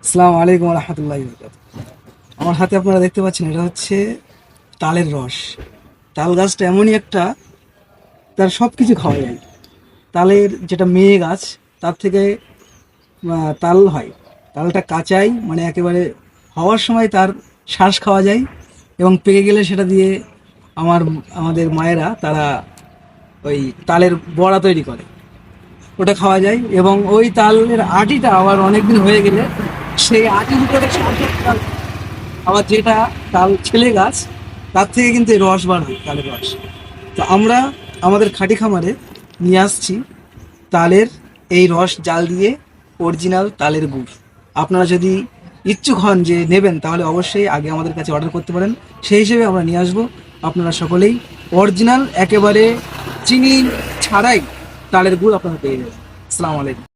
আসসালামু আলাইকুম রহমতুল্লাহ। আমার হাতে আপনারা দেখতে পাচ্ছেন, এটা হচ্ছে তালের রস। তাল গাছটা এমনই একটা, তার সব কিছু খাওয়া যায়। তালের যেটা মেয়ে গাছ, তার থেকে তাল হয়। তালটা কাঁচাই, মানে একেবারে হওয়ার সময় তার শ্বাস খাওয়া যায়, এবং পেকে গেলে সেটা দিয়ে আমাদের মায়েরা তারা ওই তালের বড়া তৈরি করে, ওটা খাওয়া যায়। এবং ওই তালের আটিটা আবার অনেকদিন হয়ে গেলে সেই আটির উপরে আবার যেটা তাল ছেলে গাছ, তার থেকে কিন্তু এই রস বার হয়, তালের রস। তো আমরা আমাদের খাঁটি খামারে নিয়ে আসছি তালের এই রস জাল দিয়ে অরিজিনাল তালের গুড়। আপনারা যদি ইচ্ছুক হন যে নেবেন, তাহলে অবশ্যই আগে আমাদের কাছে অর্ডার করতে পারেন। সেই হিসেবে আমরা নিয়ে আসবো। আপনারা সকলেই অরিজিনাল, একেবারে চিনি ছাড়াই তালের গুড় আপনারা পেয়ে যাবেন। আসসালামু আলাইকুম।